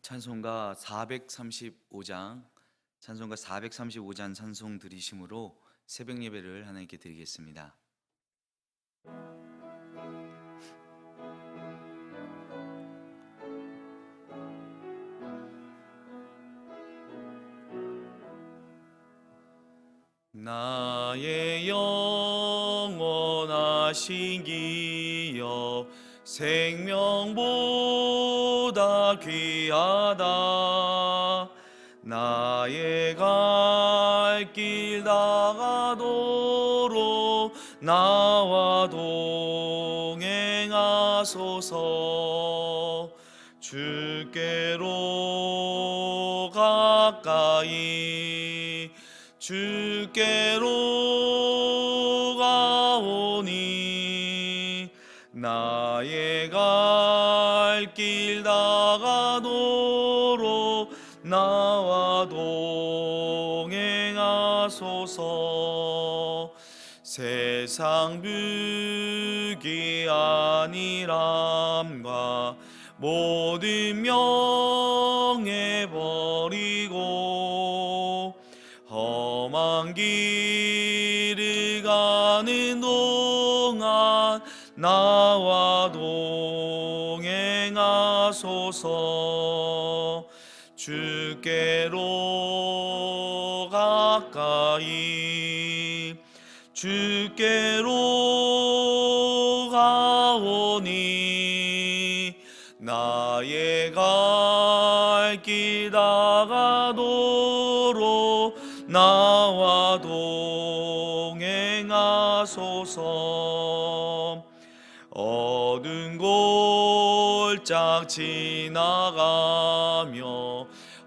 찬송가 435장 찬송 드리심으로 새벽 예배를 하나님께 드리겠습니다. 나의 영원하신 기여 생명보다 귀하다. 나의 갈 길 다가도록 나와 동행하소서. 주께로 가까이 주께로 가오니 나의 갈 길 다가도록 나와 동행하소서. 세상 부귀 아니람과 모든 명예 버리고 험한 길을 가는 동안 나와 동행하소서. 주께로 가까이 주께로 가오니 나의 갈 길 다가도록 나와 동행하소서. 어두운 골짝 지나가며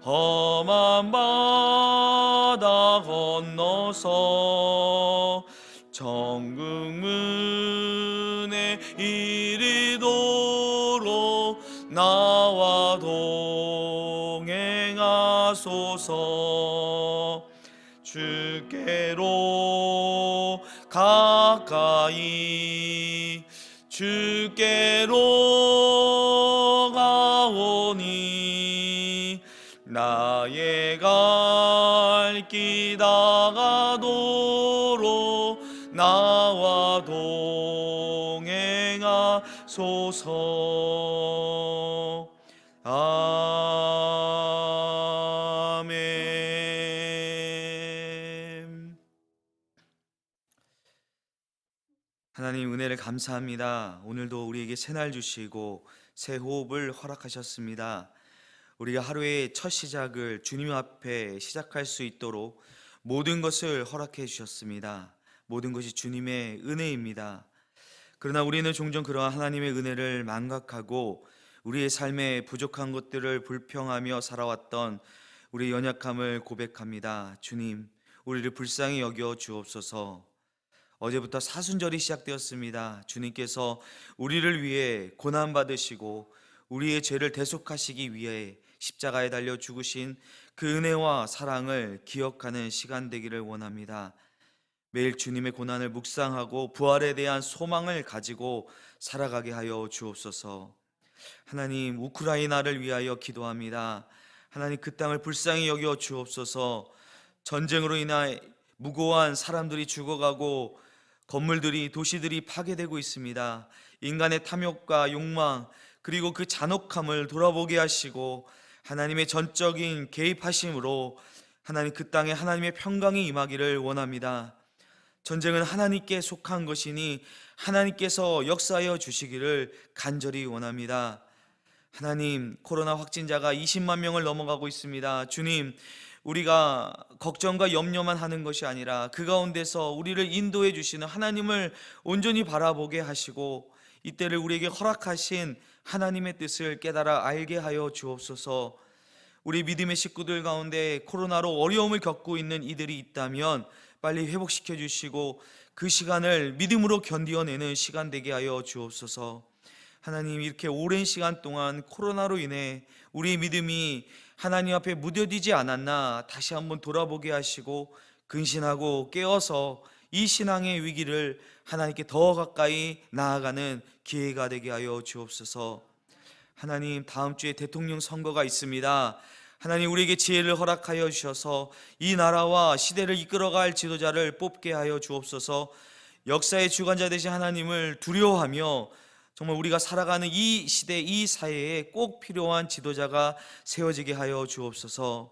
험한 바다 건너서 천국 문에 이르도록 나와 동행하소서. 주께로 가까이 주께로 가오니 나의 갈 길 다가도록 나와 동행하소서. 아멘. 하나님 은혜를 감사합니다. 오늘도 우리에게 새날 주시고 새 호흡을 허락하셨습니다. 우리가 하루의 첫 시작을 주님 앞에 시작할 수 있도록 모든 것을 허락해 주셨습니다. 모든 것이 주님의 은혜입니다. 그러나 우리는 종종 그러한 하나님의 은혜를 망각하고 우리의 삶에 부족한 것들을 불평하며 살아왔던 우리의 연약함을 고백합니다. 주님, 우리를 불쌍히 여겨 주옵소서. 어제부터 사순절이 시작되었습니다. 주님께서 우리를 위해 고난받으시고 우리의 죄를 대속하시기 위해 십자가에 달려 죽으신 그 은혜와 사랑을 기억하는 시간 되기를 원합니다. 매일 주님의 고난을 묵상하고 부활에 대한 소망을 가지고 살아가게 하여 주옵소서. 하나님, 우크라이나를 위하여 기도합니다. 하나님, 그 땅을 불쌍히 여겨 주옵소서. 전쟁으로 인해 무고한 사람들이 죽어가고 건물들이, 도시들이 파괴되고 있습니다. 인간의 탐욕과 욕망, 그리고 그 잔혹함을 돌아보게 하시고 하나님의 전적인 개입하심으로 하나님, 그 땅에 하나님의 평강이 임하기를 원합니다. 전쟁은 하나님께 속한 것이니 하나님께서 역사하여 주시기를 간절히 원합니다. 하나님, 코로나 확진자가 20만 명을 넘어가고 있습니다. 주님, 우리가 걱정과 염려만 하는 것이 아니라 그 가운데서 우리를 인도해 주시는 하나님을 온전히 바라보게 하시고 이때를 우리에게 허락하신 하나님의 뜻을 깨달아 알게 하여 주옵소서. 우리 믿음의 식구들 가운데 코로나로 어려움을 겪고 있는 이들이 있다면 빨리 회복시켜 주시고 그 시간을 믿음으로 견디어내는 시간 되게 하여 주옵소서. 하나님, 이렇게 오랜 시간 동안 코로나로 인해 우리의 믿음이 하나님 앞에 무뎌지지 않았나 다시 한번 돌아보게 하시고 근신하고 깨어서 이 신앙의 위기를 하나님께 더 가까이 나아가는 기회가 되게 하여 주옵소서. 하나님, 다음 주에 대통령 선거가 있습니다. 하나님, 우리에게 지혜를 허락하여 주셔서 이 나라와 시대를 이끌어갈 지도자를 뽑게 하여 주옵소서. 역사의 주관자 되신 하나님을 두려워하며 정말 우리가 살아가는 이 시대, 이 사회에 꼭 필요한 지도자가 세워지게 하여 주옵소서.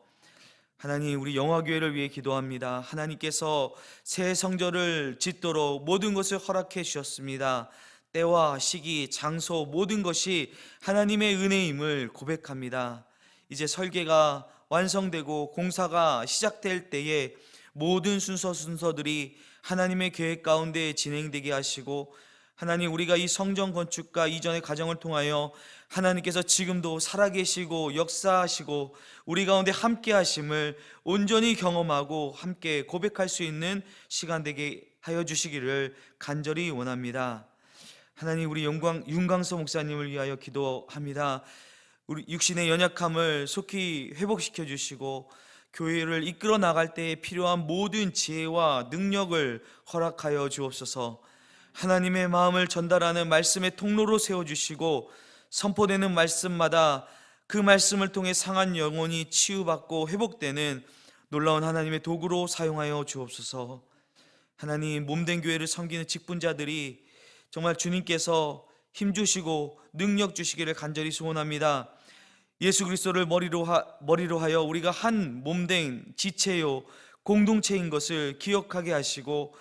하나님, 우리 영화교회를 위해 기도합니다. 하나님께서 새 성전을 짓도록 모든 것을 허락해 주셨습니다. 때와 시기, 장소 모든 것이 하나님의 은혜임을 고백합니다. 이제 설계가 완성되고 공사가 시작될 때에 모든 순서들이 하나님의 계획 가운데 진행되게 하시고, 하나님, 우리가 이 성전 건축과 이전의 과정을 통하여 하나님께서 지금도 살아계시고 역사하시고 우리 가운데 함께 하심을 온전히 경험하고 함께 고백할 수 있는 시간 되게 하여 주시기를 간절히 원합니다. 하나님, 우리 윤광서 목사님을 위하여 기도합니다. 우리 육신의 연약함을 속히 회복시켜 주시고 교회를 이끌어 나갈 때에 필요한 모든 지혜와 능력을 허락하여 주옵소서. 하나님의 마음을 전달하는 말씀의 통로로 세워주시고 선포되는 말씀마다 그 말씀을 통해 상한 영혼이 치유받고 회복되는 놀라운 하나님의 도구로 사용하여 주옵소서. 하나님, 몸된 교회를 섬기는 직분자들이 정말 주님께서 힘주시고 능력 주시기를 간절히 소원합니다. 예수 그리스도를 머리로 하여 우리가 한 몸된 지체요 공동체인 것을 기억하게 하시고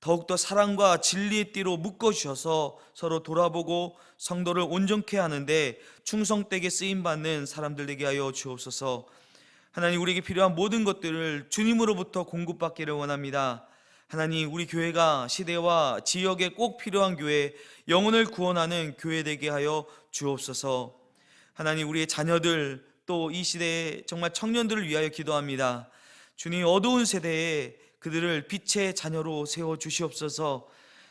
더욱더 사랑과 진리의 띠로 묶어주셔서 서로 돌아보고 성도를 온전케 하는데 충성되게 쓰임받는 사람들 되게 하여 주옵소서. 하나님, 우리에게 필요한 모든 것들을 주님으로부터 공급받기를 원합니다. 하나님, 우리 교회가 시대와 지역에 꼭 필요한 교회, 영혼을 구원하는 교회 되게 하여 주옵소서. 하나님, 우리의 자녀들 또 이 시대의 정말 청년들을 위하여 기도합니다. 주님, 어두운 세대에 그들을 빛의 자녀로 세워 주시옵소서.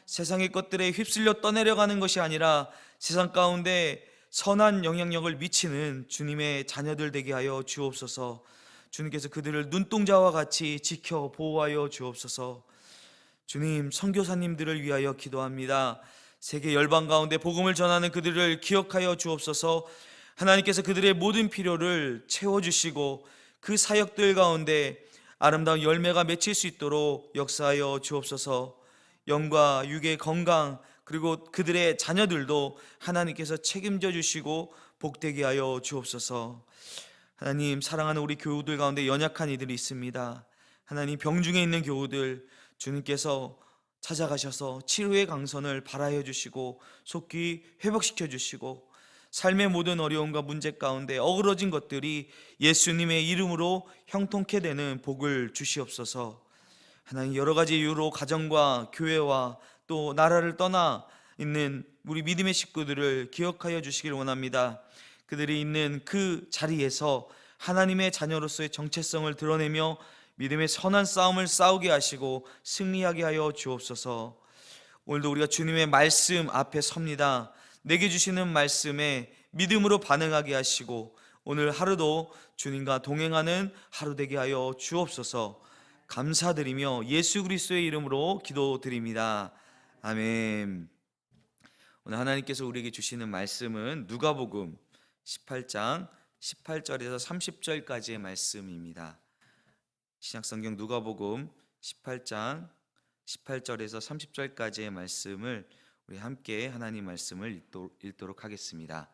세상의 것들에 휩쓸려 떠내려가는 것이 아니라 세상 가운데 선한 영향력을 미치는 주님의 자녀들 되게 하여 주옵소서. 주님께서 그들을 눈동자와 같이 지켜 보호하여 주옵소서. 주님, 선교사님들을 위하여 기도합니다. 세계 열방 가운데 복음을 전하는 그들을 기억하여 주옵소서. 하나님께서 그들의 모든 필요를 채워주시고 그 사역들 가운데 아름다운 열매가 맺힐 수 있도록 역사하여 주옵소서. 영과 육의 건강 그리고 그들의 자녀들도 하나님께서 책임져 주시고 복되게 하여 주옵소서. 하나님, 사랑하는 우리 교우들 가운데 연약한 이들이 있습니다. 하나님, 병중에 있는 교우들 주님께서 찾아가셔서 치료의 강선을 발하여 주시고 속히 회복시켜 주시고 삶의 모든 어려움과 문제 가운데 어그러진 것들이 예수님의 이름으로 형통케 되는 복을 주시옵소서. 하나님, 여러 가지 이유로 가정과 교회와 또 나라를 떠나 있는 우리 믿음의 식구들을 기억하여 주시길 원합니다. 그들이 있는 그 자리에서 하나님의 자녀로서의 정체성을 드러내며 믿음의 선한 싸움을 싸우게 하시고 승리하게 하여 주옵소서. 오늘도 우리가 주님의 말씀 앞에 섭니다. 내게 주시는 말씀에 믿음으로 반응하게 하시고 오늘 하루도 주님과 동행하는 하루 되게 하여 주옵소서. 감사드리며 예수 그리스도의 이름으로 기도드립니다. 아멘. 오늘 하나님께서 우리에게 주시는 말씀은 누가복음 18장 18절에서 30절까지의 말씀입니다. 신약성경 누가복음 18장 18절에서 30절까지의 말씀을 우리 함께 하나님 말씀을 읽도록 하겠습니다.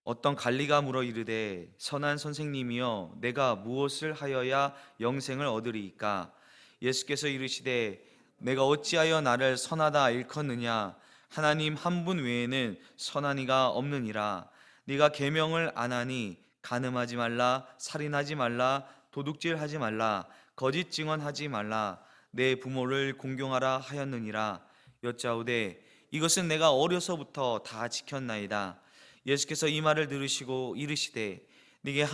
어떤 관리가 물어 이르되 선한 선생님이여 내가 무엇을 하여야 영생을 얻으리이까? 예수께서 이르시되 내가 어찌하여 나를 선하다 일컫느냐? 하나님 한 분 외에는 선한 이가 없느니라. 네가 계명을 안 하니 간음하지 말라, 살인하지 말라, 도둑질하지 말라, 거짓 증언하지 말라, 내 부모를 공경하라 하였느니라. 여짜오되 이것은 내가 어려서부터 다 지켰나이다. 예수께서 이 말을 들으시고 이르시되 네게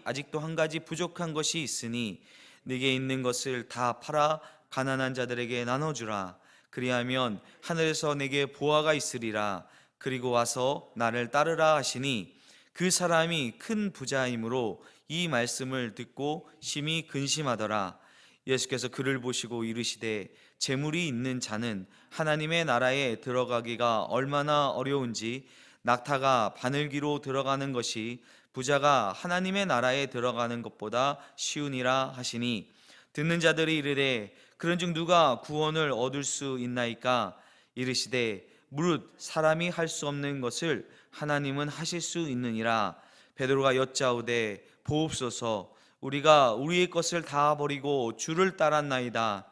아직도 한 가지 부족한 것이 있으니 네게 있는 것을 다 팔아 가난한 자들에게 나눠주라. 그리하면 하늘에서 네게 보화가 있으리라. 그리고 와서 나를 따르라 하시니 그 사람이 큰 부자이므로 이 말씀을 듣고 심히 근심하더라. 예수께서 그를 보시고 이르시되 재물이 있는 자는 하나님의 나라에 들어가기가 얼마나 어려운지 낙타가 바늘귀로 들어가는 것이 부자가 하나님의 나라에 들어가는 것보다 쉬우니라 하시니 듣는 자들이 이르되 그런즉 누가 구원을 얻을 수 있나이까 이르시되 무릇 사람이 할 수 없는 것을 하나님은 하실 수 있느니라. 베드로가 여짜오되 보옵소서 우리가 우리의 것을 다 버리고 주를 따랐나이다.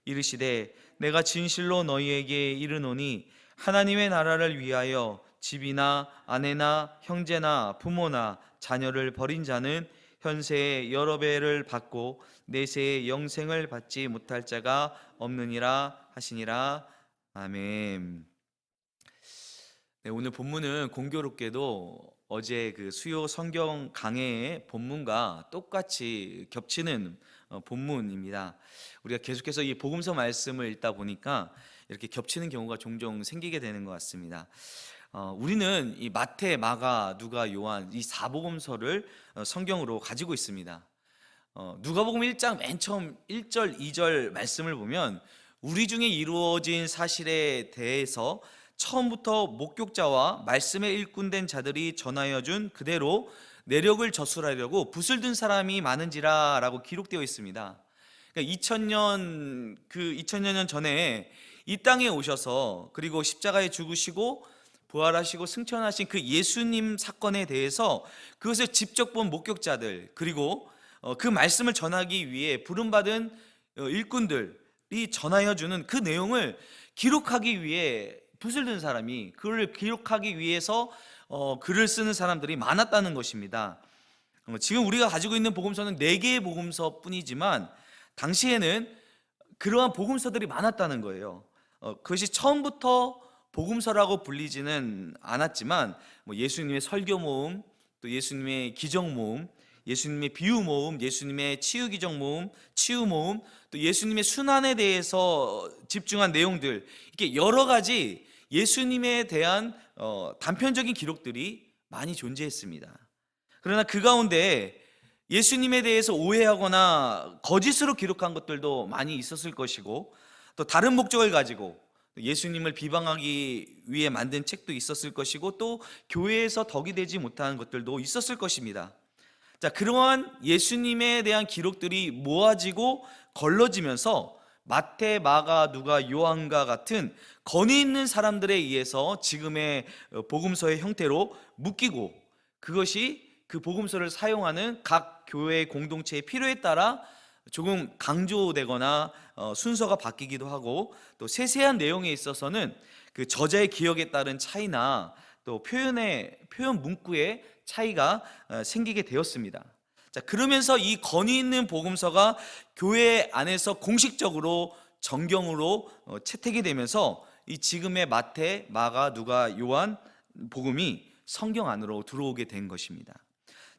이르시되 내가 진실로 너희에게 이르노니 하나님의 나라를 위하여 집이나 아내나 형제나 부모나 자녀를 버린 자는 현세에 여러 배를 받고 내세에 영생을 받지 못할 자가 없느니라 하시니라. 아멘. 네, 오늘 본문은 공교롭게도 어제 그 수요 성경 강해의 본문과 똑같이 겹치는 본문입니다. 우리가 계속해서 이 복음서 말씀을 읽다 보니까 이렇게 겹치는 경우가 종종 생기게 되는 것 같습니다. 우리는 이 마태, 마가, 누가, 요한 이 사복음서를 성경으로 가지고 있습니다. 누가복음 1장 맨 처음 1절, 2절 말씀을 보면 우리 중에 이루어진 사실에 대해서 처음부터 목격자와 말씀에 일꾼된 자들이 전하여 준 그대로 내력을 저술하려고 붓을 든 사람이 많은지라 라고 기록되어 있습니다. 그러니까 2000여 년 전에 이 땅에 오셔서 그리고 십자가에 죽으시고 부활하시고 승천하신 그 예수님 사건에 대해서 그것을 직접 본 목격자들 그리고 그 말씀을 전하기 위해 부름받은 일꾼들이 전하여 주는 그 내용을 기록하기 위해 붓을 든 사람이 그를 기록하기 위해서 글을 쓰는 사람들이 많았다는 것입니다. 지금 우리가 가지고 있는 복음서는 4개의 복음서 뿐이지만 당시에는 그러한 복음서들이 많았다는 거예요. 그것이 처음부터 복음서라고 불리지는 않았지만 예수님의 설교 모음, 또 예수님의 기적 모음, 예수님의 비유 모음, 예수님의 치유 기적 모음, 치유 모음, 또 예수님의 순환에 대해서 집중한 내용들, 이렇게 여러 가지 예수님에 대한 단편적인 기록들이 많이 존재했습니다. 그러나 그 가운데 예수님에 대해서 오해하거나 거짓으로 기록한 것들도 많이 있었을 것이고 또 다른 목적을 가지고 예수님을 비방하기 위해 만든 책도 있었을 것이고 또 교회에서 덕이 되지 못한 것들도 있었을 것입니다. 자, 그러한 예수님에 대한 기록들이 모아지고 걸러지면서 마태, 마가, 누가, 요한과 같은 권위 있는 사람들에 의해서 지금의 복음서의 형태로 묶이고 그것이 그 복음서를 사용하는 각 교회 공동체의 필요에 따라 조금 강조되거나 순서가 바뀌기도 하고 또 세세한 내용에 있어서는 그 저자의 기억에 따른 차이나 또 표현 문구의 차이가 생기게 되었습니다. 자, 그러면서 이 권위 있는 복음서가 교회 안에서 공식적으로 정경으로 채택이 되면서 이 지금의 마태, 마가, 누가, 요한 복음이 성경 안으로 들어오게 된 것입니다.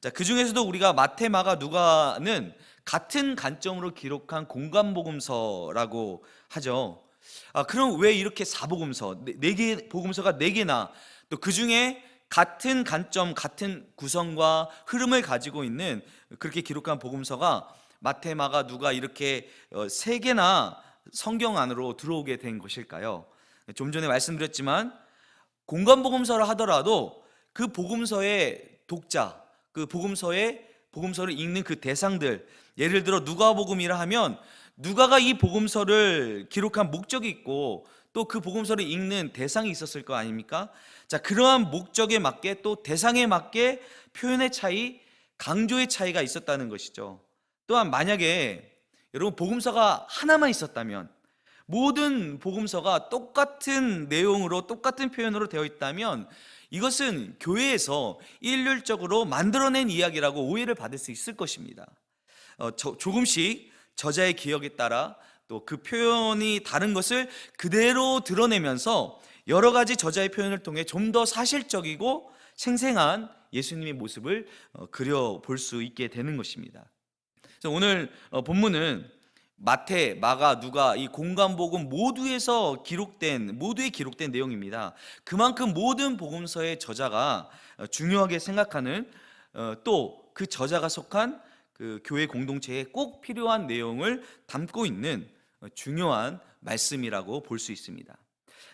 자, 그 중에서도 우리가 마태, 마가, 누가는 같은 관점으로 기록한 공간 복음서라고 하죠. 그럼 왜 이렇게 사복음서, 4개 복음서가 4개나 또 그 중에 같은 관점, 같은 구성과 흐름을 가지고 있는 그렇게 기록한 복음서가 마태, 마가, 누가 이렇게 3개나 성경 안으로 들어오게 된 것일까요? 좀 전에 말씀드렸지만 공간 복음서를 하더라도 그 복음서의 독자, 그 복음서를 읽는 그 대상들, 예를 들어 누가복음이라 하면 누가가 이 복음서를 기록한 목적이 있고 또 그 복음서를 읽는 대상이 있었을 거 아닙니까? 자, 그러한 목적에 맞게 또 대상에 맞게 표현의 차이, 강조의 차이가 있었다는 것이죠. 또한 만약에 여러분 복음서가 하나만 있었다면, 모든 복음서가 똑같은 내용으로 똑같은 표현으로 되어 있다면 이것은 교회에서 일률적으로 만들어낸 이야기라고 오해를 받을 수 있을 것입니다. 조금씩 저자의 기억에 따라 또 그 표현이 다른 것을 그대로 드러내면서 여러 가지 저자의 표현을 통해 좀 더 사실적이고 생생한 예수님의 모습을 그려볼 수 있게 되는 것입니다. 그래서 오늘 본문은 마태, 마가, 누가 이 공간복음 모두에 기록된 내용입니다. 그만큼 모든 복음서의 저자가 중요하게 생각하는 또 그 저자가 속한 그 교회 공동체에 꼭 필요한 내용을 담고 있는 중요한 말씀이라고 볼 수 있습니다.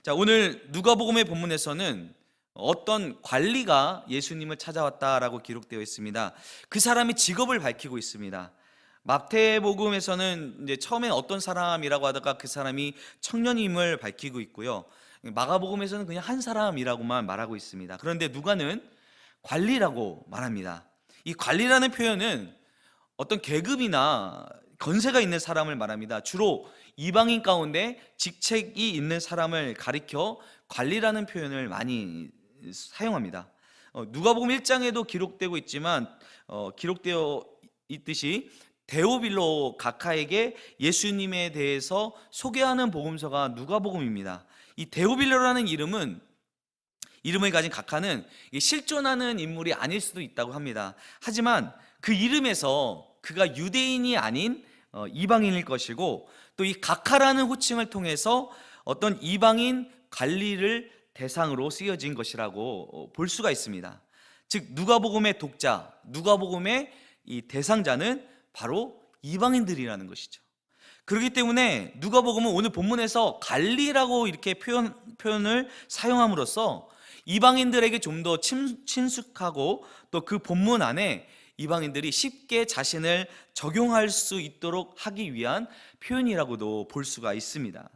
자, 오늘 누가복음의 본문에서는 어떤 관리가 예수님을 찾아왔다라고 기록되어 있습니다. 그 사람이 직업을 밝히고 있습니다. 마태복음에서는 이제 처음엔 어떤 사람이라고 하다가 그 사람이 청년임을 밝히고 있고요. 마가복음에서는 그냥 한 사람이라고만 말하고 있습니다. 그런데 누가는 관리라고 말합니다. 이 관리라는 표현은 어떤 계급이나 건세가 있는 사람을 말합니다. 주로 이방인 가운데 직책이 있는 사람을 가리켜 관리라는 표현을 많이 사용합니다. 누가복음 1장에도 기록되고 있지만 기록되어 있듯이 데오빌로 각하에게 예수님에 대해서 소개하는 복음서가 누가복음입니다. 이 데오빌로라는 이름을 가진 각하는 실존하는 인물이 아닐 수도 있다고 합니다. 하지만 그 이름에서 그가 유대인이 아닌 이방인일 것이고, 또 이 각하라는 호칭을 통해서 어떤 이방인 관리를 대상으로 쓰여진 것이라고 볼 수가 있습니다. 즉 누가복음의 독자, 누가복음의 이 대상자는 바로 이방인들이라는 것이죠. 그렇기 때문에 누가복음은 오늘 본문에서 관리라고 이렇게 표현을 사용함으로써 이방인들에게 좀 더 친숙하고 또 그 본문 안에 이방인들이 쉽게 자신을 적용할 수 있도록 하기 위한 표현이라고도 볼 수가 있습니다.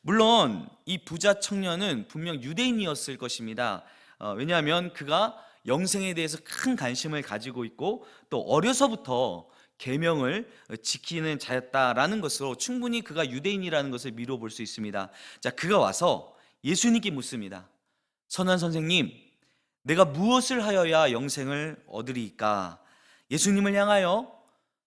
물론 이 부자 청년은 분명 유대인이었을 것입니다. 왜냐하면 그가 영생에 대해서 큰 관심을 가지고 있고 또 어려서부터 계명을 지키는 자였다라는 것으로 충분히 그가 유대인이라는 것을 미뤄 볼 수 있습니다. 자, 그가 와서 예수님께 묻습니다. 선한 선생님, 내가 무엇을 하여야 영생을 얻으리이까? 예수님을 향하여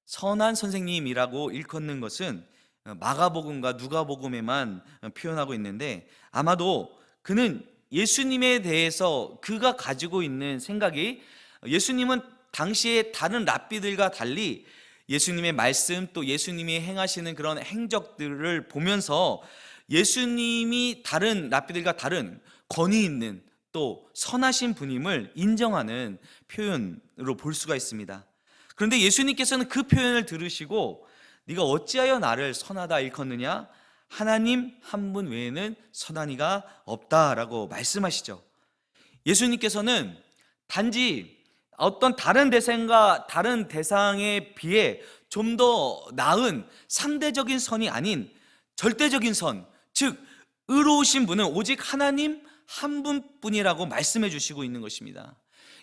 선한 선생님이라고 일컫는 것은 마가복음과 누가복음에만 표현하고 있는데, 아마도 그는 예수님에 대해서 그가 가지고 있는 생각이, 예수님은 당시에 다른 랍비들과 달리 예수님의 말씀 또 예수님이 행하시는 그런 행적들을 보면서 예수님이 다른 랍비들과 다른 권위 있는 또 선하신 분임을 인정하는 표현으로 볼 수가 있습니다. 그런데 예수님께서는 그 표현을 들으시고 네가 어찌하여 나를 선하다 일컫느냐? 하나님 한 분 외에는 선한 이가 없다라고 말씀하시죠. 예수님께서는 단지 어떤 다른 대상에 비해 좀 더 나은 상대적인 선이 아닌 절대적인 선, 즉 의로우신 분은 오직 하나님 한 분뿐이라고 말씀해 주시고 있는 것입니다.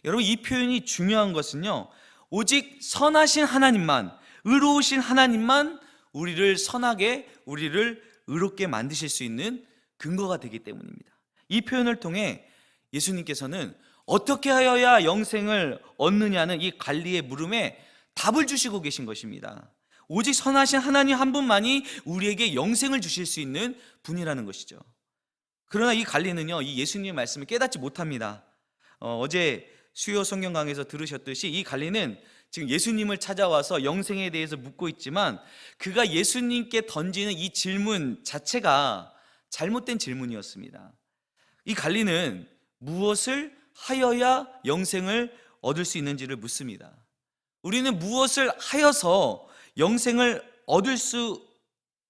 여러분, 이 표현이 중요한 것은요, 오직 선하신 하나님만, 의로우신 하나님만 우리를 선하게, 우리를 의롭게 만드실 수 있는 근거가 되기 때문입니다. 이 표현을 통해 예수님께서는 어떻게 하여야 영생을 얻느냐는 이 관리의 물음에 답을 주시고 계신 것입니다. 오직 선하신 하나님 한 분만이 우리에게 영생을 주실 수 있는 분이라는 것이죠. 그러나 이 관리는요, 이 예수님의 말씀을 깨닫지 못합니다. 어제 수요 성경 강에서 들으셨듯이 이 관리는 지금 예수님을 찾아와서 영생에 대해서 묻고 있지만 그가 예수님께 던지는 이 질문 자체가 잘못된 질문이었습니다. 이 관리는 무엇을 하여야 영생을 얻을 수 있는지를 묻습니다. 우리는 무엇을 하여서 영생을 얻을 수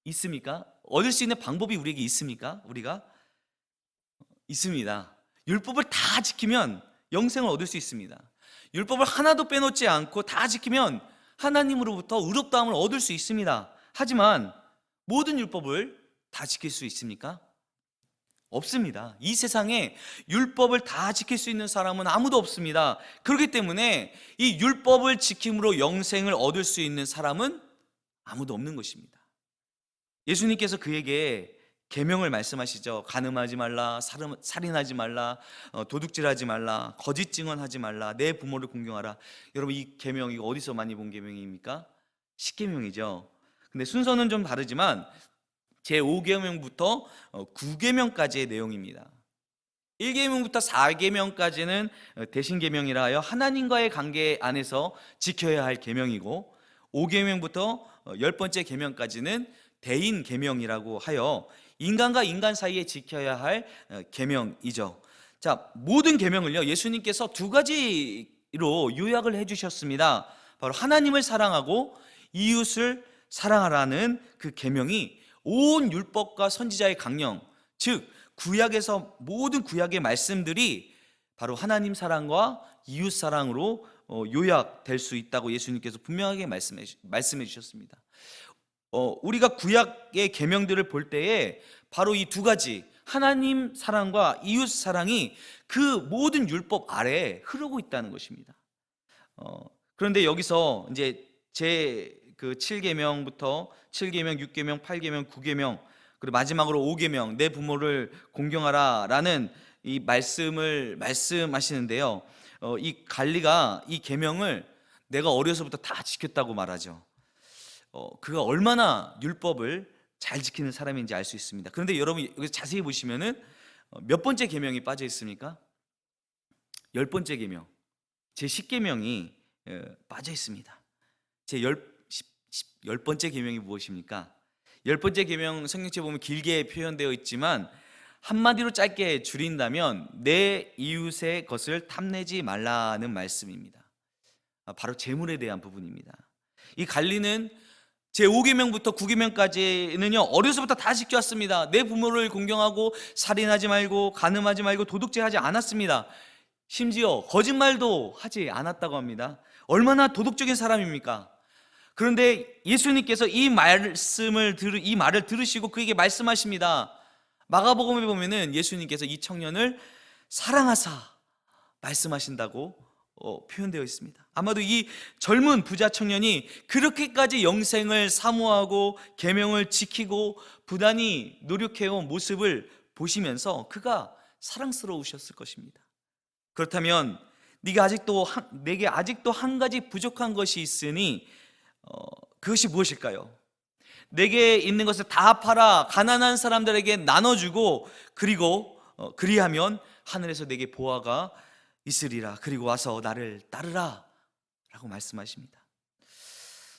있습니까? 얻을 수 있는 방법이 우리에게 있습니까? 우리가 있습니다. 율법을 다 지키면 영생을 얻을 수 있습니다. 율법을 하나도 빼놓지 않고 다 지키면 하나님으로부터 의롭다함을 얻을 수 있습니다. 하지만 모든 율법을 다 지킬 수 있습니까? 없습니다. 이 세상에 율법을 다 지킬 수 있는 사람은 아무도 없습니다. 그렇기 때문에 이 율법을 지킴으로 영생을 얻을 수 있는 사람은 아무도 없는 것입니다. 예수님께서 그에게 계명을 말씀하시죠. 간음하지 말라, 살인하지 말라, 도둑질하지 말라, 거짓 증언하지 말라, 내 부모를 공경하라. 여러분, 이 계명 이거 어디서 많이 본 계명입니까? 십계명이죠. 근데 순서는 좀 다르지만 제5계명부터 9계명까지의 내용입니다. 1계명부터 4계명까지는 대신계명이라 하여 하나님과의 관계 안에서 지켜야 할 계명이고, 5계명부터 10번째 계명까지는 대인계명이라고 하여 인간과 인간 사이에 지켜야 할 계명이죠. 자, 모든 계명을요, 예수님께서 두 가지로 요약을 해주셨습니다. 바로 하나님을 사랑하고 이웃을 사랑하라는 그 계명이 온 율법과 선지자의 강령, 즉 구약에서 모든 구약의 말씀들이 바로 하나님 사랑과 이웃 사랑으로 요약될 수 있다고 예수님께서 분명하게 말씀해 주셨습니다. 우리가 구약의 계명들을 볼 때에 바로 이 두 가지, 하나님 사랑과 이웃 사랑이 그 모든 율법 아래에 흐르고 있다는 것입니다. 그런데 여기서 이제 제 그 7계명부터 7계명, 6계명, 8계명, 9계명, 그리고 마지막으로 5계명, 내 부모를 공경하라라는 이 말씀을 말씀하시는데요. 이 갈리가 이 계명을 내가 어려서부터 다 지켰다고 말하죠. 그가 얼마나 율법을 잘 지키는 사람인지 알 수 있습니다. 그런데 여러분 여기 자세히 보시면은 몇 번째 계명이 빠져 있습니까? 10번째 계명, 제 10계명이 빠져 있습니다. 제 10번째 계명이 무엇입니까? 10번째 계명 성경책에 보면 길게 표현되어 있지만 한마디로 짧게 줄인다면 내 이웃의 것을 탐내지 말라는 말씀입니다. 바로 재물에 대한 부분입니다. 이 갈리는 제5계명부터 9계명까지는요 어려서부터 다 지켰습니다. 내 부모를 공경하고 살인하지 말고 간음하지 말고 도둑질하지 않았습니다. 심지어 거짓말도 하지 않았다고 합니다. 얼마나 도덕적인 사람입니까? 그런데 예수님께서 이 말을 들으시고 그에게 말씀하십니다. 마가복음에 보면은 예수님께서 이 청년을 사랑하사 말씀하신다고 표현되어 있습니다. 아마도 이 젊은 부자 청년이 그렇게까지 영생을 사모하고 계명을 지키고 부단히 노력해온 모습을 보시면서 그가 사랑스러우셨을 것입니다. 그렇다면 내게 아직도 한 가지 부족한 것이 있으니 그것이 무엇일까요? 내게 있는 것을 다 팔아 가난한 사람들에게 나눠주고 그리고 그리하면 하늘에서 내게 보화가 있으리라. 그리고 와서 나를 따르라 라고 말씀하십니다.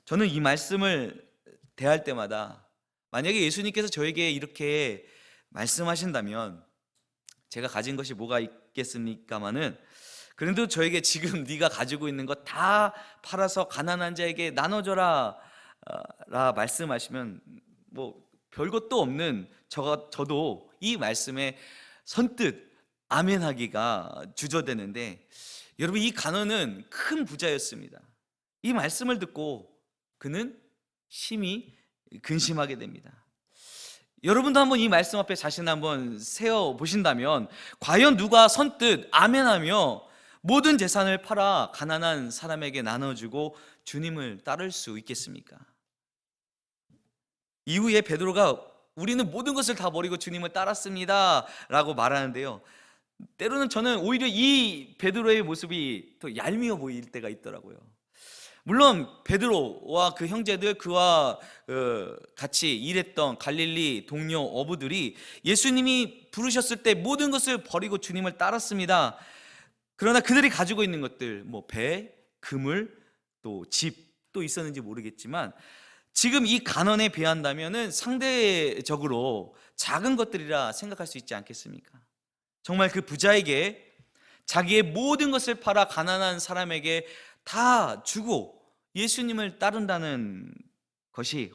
저는 이 말씀을 대할 때마다 만약에 예수님께서 저에게 이렇게 말씀하신다면 제가 가진 것이 뭐가 있겠습니까마는 그래도 저에게 지금 네가 가지고 있는 것 다 팔아서 가난한 자에게 나눠줘라 라 말씀하시면 뭐 별것도 없는 저도 이 말씀에 선뜻 아멘하기가 주저되는데, 여러분 이 간원은 큰 부자였습니다. 이 말씀을 듣고 그는 심히 근심하게 됩니다. 여러분도 한번 이 말씀 앞에 자신을 한번 세워 보신다면 과연 누가 선뜻 아멘하며 모든 재산을 팔아 가난한 사람에게 나눠주고 주님을 따를 수 있겠습니까? 이후에 베드로가 우리는 모든 것을 다 버리고 주님을 따랐습니다 라고 말하는데요, 때로는 저는 오히려 이 베드로의 모습이 더 얄미워 보일 때가 있더라고요. 물론 베드로와 그 형제들, 그와 같이 일했던 갈릴리 동료 어부들이 예수님이 부르셨을 때 모든 것을 버리고 주님을 따랐습니다. 그러나 그들이 가지고 있는 것들, 뭐 배, 그물, 또 집도 있었는지 모르겠지만 지금 이 간원에 비한다면은 상대적으로 작은 것들이라 생각할 수 있지 않겠습니까? 정말 그 부자에게 자기의 모든 것을 팔아 가난한 사람에게 다 주고 예수님을 따른다는 것이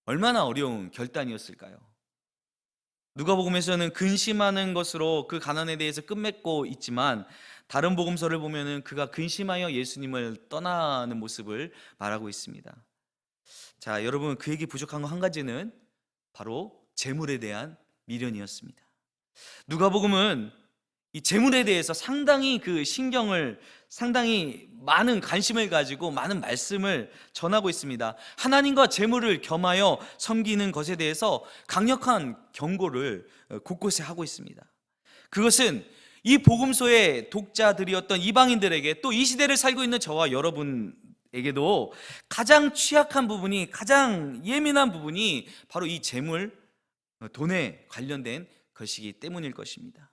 얼마나 어려운 결단이었을까요? 누가복음에서는 근심하는 것으로 그 가난에 대해서 끝맺고 있지만 다른 복음서를 보면은 그가 근심하여 예수님을 떠나는 모습을 말하고 있습니다. 자, 여러분 그에게 부족한 거 한 가지는 바로 재물에 대한 미련이었습니다. 누가복음은 이 재물에 대해서 상당히 상당히 많은 관심을 가지고 많은 말씀을 전하고 있습니다. 하나님과 재물을 겸하여 섬기는 것에 대해서 강력한 경고를 곳곳에 하고 있습니다. 그것은 이 복음서의 독자들이었던 이방인들에게, 또 이 시대를 살고 있는 저와 여러분에게도 가장 취약한 부분이, 가장 예민한 부분이 바로 이 재물, 돈에 관련된 것이기 때문일 것입니다.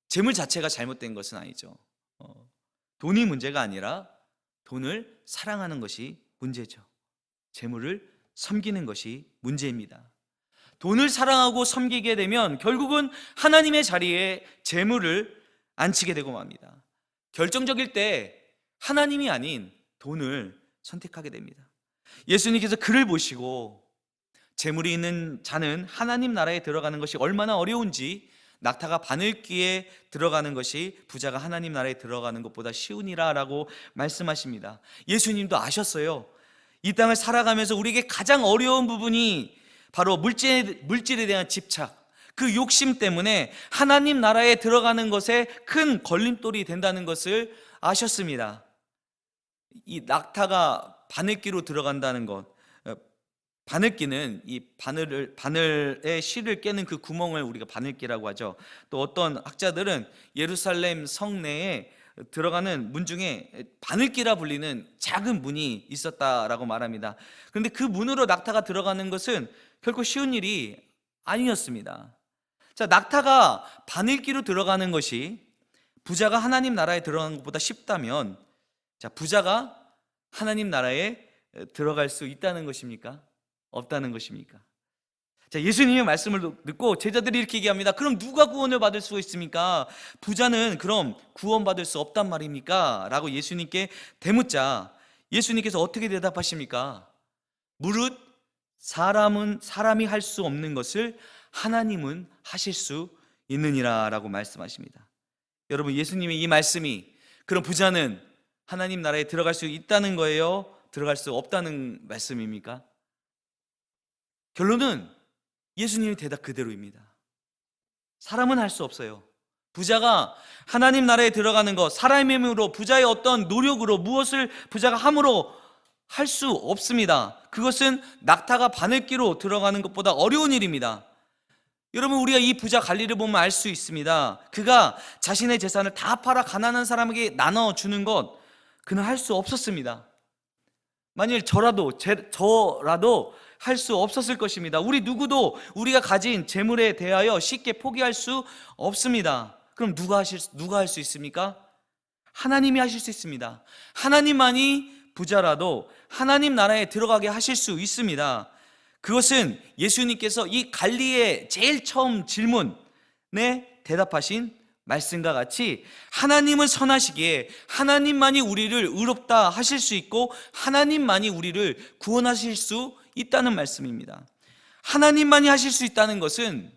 재물 자체가 잘못된 것은 아니죠. 돈이 문제가 아니라 돈을 사랑하는 것이 문제죠. 재물을 섬기는 것이 문제입니다. 돈을 사랑하고 섬기게 되면 결국은 하나님의 자리에 재물을 앉히게 되고 맙니다. 결정적일 때 하나님이 아닌 돈을 선택하게 됩니다. 예수님께서 그를 보시고 재물이 있는 자는 하나님 나라에 들어가는 것이 얼마나 어려운지 낙타가 바늘귀에 들어가는 것이 부자가 하나님 나라에 들어가는 것보다 쉬우니라 라고 말씀하십니다. 예수님도 아셨어요. 이 땅을 살아가면서 우리에게 가장 어려운 부분이 바로 물질에 대한 집착, 그 욕심 때문에 하나님 나라에 들어가는 것에 큰 걸림돌이 된다는 것을 아셨습니다. 이 낙타가 바늘귀로 들어간다는 것, 바늘귀는 이 바늘의 실을 깨는 그 구멍을 우리가 바늘귀라고 하죠. 또 어떤 학자들은 예루살렘 성내에 들어가는 문 중에 바늘귀라 불리는 작은 문이 있었다라고 말합니다. 그런데 그 문으로 낙타가 들어가는 것은 결코 쉬운 일이 아니었습니다. 자, 낙타가 바늘귀로 들어가는 것이 부자가 하나님 나라에 들어가는 것보다 쉽다면, 자, 부자가 하나님 나라에 들어갈 수 있다는 것입니까? 없다는 것입니까? 자, 예수님의 말씀을 듣고 제자들이 이렇게 얘기합니다. 그럼 누가 구원을 받을 수 있습니까? 부자는 그럼 구원받을 수 없단 말입니까? 라고 예수님께 대묻자 예수님께서 어떻게 대답하십니까? 무릇 사람이 할 수 없는 것을 하나님은 하실 수 있느니라 라고 말씀하십니다. 여러분, 예수님의 이 말씀이 그럼 부자는 하나님 나라에 들어갈 수 있다는 거예요? 들어갈 수 없다는 말씀입니까? 결론은 예수님의 대답 그대로입니다. 사람은 할 수 없어요. 부자가 하나님 나라에 들어가는 것, 사람의 힘으로, 부자의 어떤 노력으로 무엇을 부자가 함으로 할 수 없습니다. 그것은 낙타가 바늘귀로 들어가는 것보다 어려운 일입니다. 여러분, 우리가 이 부자 관리를 보면 알 수 있습니다. 그가 자신의 재산을 다 팔아 가난한 사람에게 나눠주는 것, 그는 할 수 없었습니다. 만일 저라도 할 수 없었을 것입니다. 우리 누구도 우리가 가진 재물에 대하여 쉽게 포기할 수 없습니다. 그럼 누가 할 수 있습니까? 하나님이 하실 수 있습니다. 하나님만이 부자라도 하나님 나라에 들어가게 하실 수 있습니다. 그것은 예수님께서 이 갈리의 제일 처음 질문에 대답하신 말씀과 같이 하나님은 선하시기에 하나님만이 우리를 의롭다 하실 수 있고 하나님만이 우리를 구원하실 수 있다는 말씀입니다. 하나님만이 하실 수 있다는 것은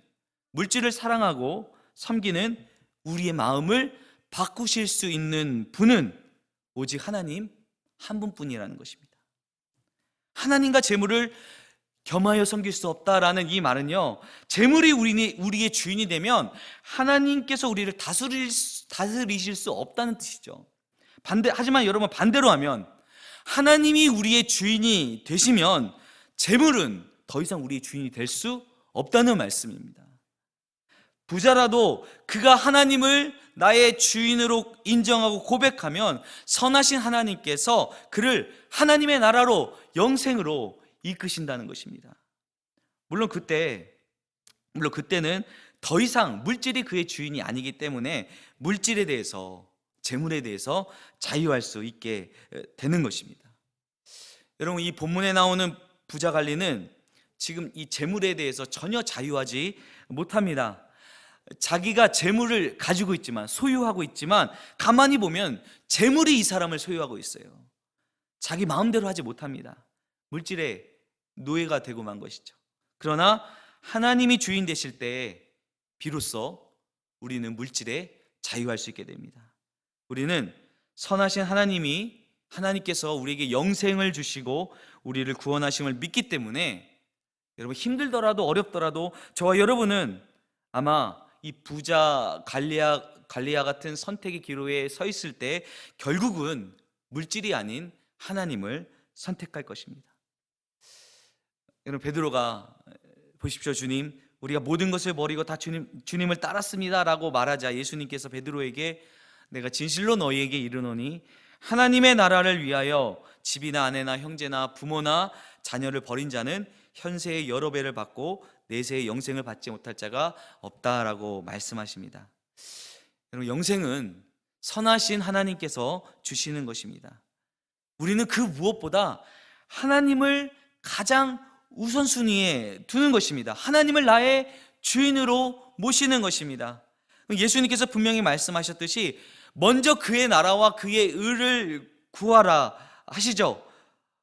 물질을 사랑하고 섬기는 우리의 마음을 바꾸실 수 있는 분은 오직 하나님 한 분뿐이라는 것입니다. 하나님과 재물을 겸하여 섬길 수 없다라는 이 말은요, 재물이 우리의 주인이 되면 하나님께서 우리를 다스리실 수 없다는 뜻이죠. 하지만 여러분, 반대로 하면 하나님이 우리의 주인이 되시면 재물은 더 이상 우리의 주인이 될 수 없다는 말씀입니다. 부자라도 그가 하나님을 나의 주인으로 인정하고 고백하면 선하신 하나님께서 그를 하나님의 나라로, 영생으로 이끄신다는 것입니다. 물론 그때는 더 이상 물질이 그의 주인이 아니기 때문에 물질에 대해서, 재물에 대해서 자유할 수 있게 되는 것입니다. 여러분, 이 본문에 나오는 부자 관리는 지금 이 재물에 대해서 전혀 자유하지 못합니다. 자기가 재물을 가지고 있지만, 소유하고 있지만, 가만히 보면 재물이 이 사람을 소유하고 있어요. 자기 마음대로 하지 못합니다. 물질의 노예가 되고 만 것이죠. 그러나 하나님이 주인 되실 때 비로소 우리는 물질에 자유할 수 있게 됩니다. 우리는 선하신 하나님께서 우리에게 영생을 주시고 우리를 구원하심을 믿기 때문에 여러분, 힘들더라도 어렵더라도 저와 여러분은 아마 이 부자 갈리아 같은 선택의 기로에 서 있을 때 결국은 물질이 아닌 하나님을 선택할 것입니다. 여러분, 베드로가 보십시오. 주님, 우리가 모든 것을 버리고 다 주님을 따랐습니다 라고 말하자 예수님께서 베드로에게 내가 진실로 너희에게 이르노니 하나님의 나라를 위하여 집이나 아내나 형제나 부모나 자녀를 버린 자는 현세의 여러 배를 받고 내세의 영생을 받지 못할 자가 없다라고 말씀하십니다. 여러분, 영생은 선하신 하나님께서 주시는 것입니다. 우리는 그 무엇보다 하나님을 가장 우선순위에 두는 것입니다. 하나님을 나의 주인으로 모시는 것입니다. 예수님께서 분명히 말씀하셨듯이 먼저 그의 나라와 그의 의를 구하라 하시죠.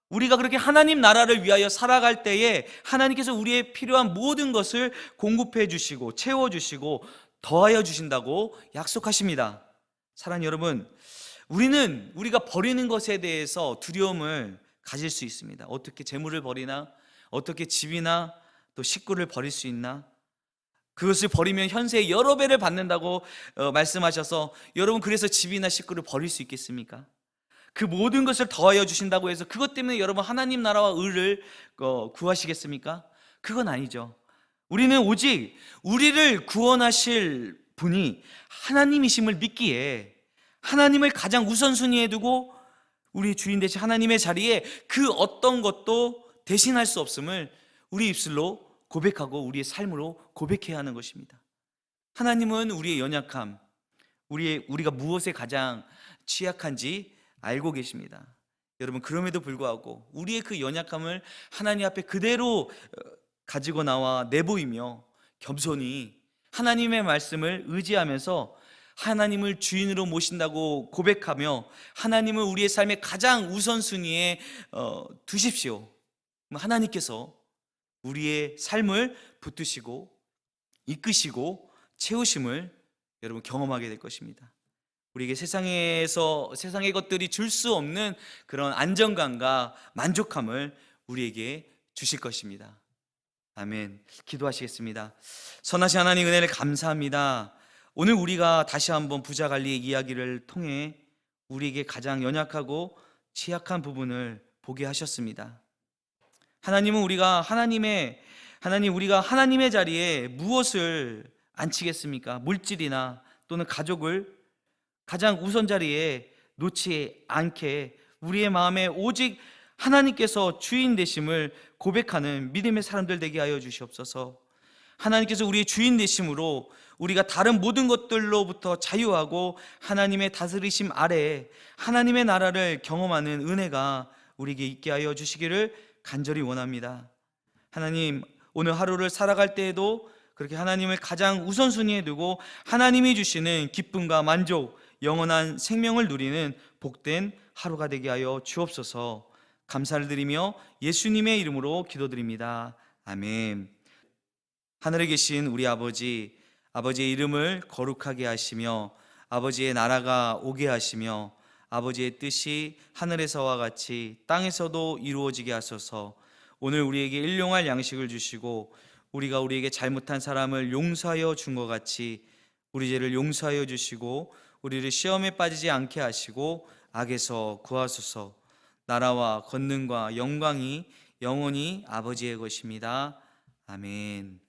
우리가 그렇게 하나님 나라를 위하여 살아갈 때에 하나님께서 우리의 필요한 모든 것을 공급해 주시고 채워주시고 더하여 주신다고 약속하십니다. 사랑하는 여러분, 우리가 버리는 것에 대해서 두려움을 가질 수 있습니다. 어떻게 재물을 버리나? 어떻게 집이나 또 식구를 버릴 수 있나? 그것을 버리면 현세에 여러 배를 받는다고 말씀하셔서, 여러분 그래서 집이나 식구를 버릴 수 있겠습니까? 그 모든 것을 더하여 주신다고 해서 그것 때문에 여러분 하나님 나라와 의를 구하시겠습니까? 그건 아니죠. 우리는 오직 우리를 구원하실 분이 하나님이심을 믿기에 하나님을 가장 우선순위에 두고 우리 주인 되신 하나님의 자리에 그 어떤 것도 대신할 수 없음을 우리 입술로 고백하고 우리의 삶으로 고백해야 하는 것입니다. 하나님은 우리의 연약함, 우리가 무엇에 가장 취약한지 알고 계십니다. 여러분, 그럼에도 불구하고 우리의 그 연약함을 하나님 앞에 그대로 가지고 나와 내보이며 겸손히 하나님의 말씀을 의지하면서 하나님을 주인으로 모신다고 고백하며 하나님을 우리의 삶의 가장 우선순위에 두십시오. 하나님께서 우리의 삶을 붙드시고 이끄시고 채우심을 여러분 경험하게 될 것입니다. 우리에게 세상의 것들이 줄 수 없는 그런 안정감과 만족함을 우리에게 주실 것입니다. 아멘. 기도하시겠습니다. 선하신 하나님, 은혜를 감사합니다. 오늘 우리가 다시 한번 부자관리의 이야기를 통해 우리에게 가장 연약하고 취약한 부분을 보게 하셨습니다. 하나님은 우리가 하나님의 자리에 무엇을 앉히겠습니까? 물질이나 또는 가족을 가장 우선 자리에 놓지 않게 우리의 마음에 오직 하나님께서 주인 되심을 고백하는 믿음의 사람들 되게 하여 주시옵소서. 하나님께서 우리의 주인 되심으로 우리가 다른 모든 것들로부터 자유하고 하나님의 다스리심 아래에 하나님의 나라를 경험하는 은혜가 우리에게 있게 하여 주시기를 간절히 원합니다. 하나님, 오늘 하루를 살아갈 때에도 그렇게 하나님을 가장 우선순위에 두고 하나님이 주시는 기쁨과 만족, 영원한 생명을 누리는 복된 하루가 되게 하여 주옵소서. 감사를 드리며 예수님의 이름으로 기도드립니다. 아멘. 하늘에 계신 우리 아버지, 아버지의 이름을 거룩하게 하시며 아버지의 나라가 오게 하시며 아버지의 뜻이 하늘에서와 같이 땅에서도 이루어지게 하소서. 오늘 우리에게 일용할 양식을 주시고 우리에게 잘못한 사람을 용서하여 준 것 같이 우리 죄를 용서하여 주시고 우리를 시험에 빠지지 않게 하시고 악에서 구하소서. 나라와 권능과 영광이 영원히 아버지의 것입니다. 아멘.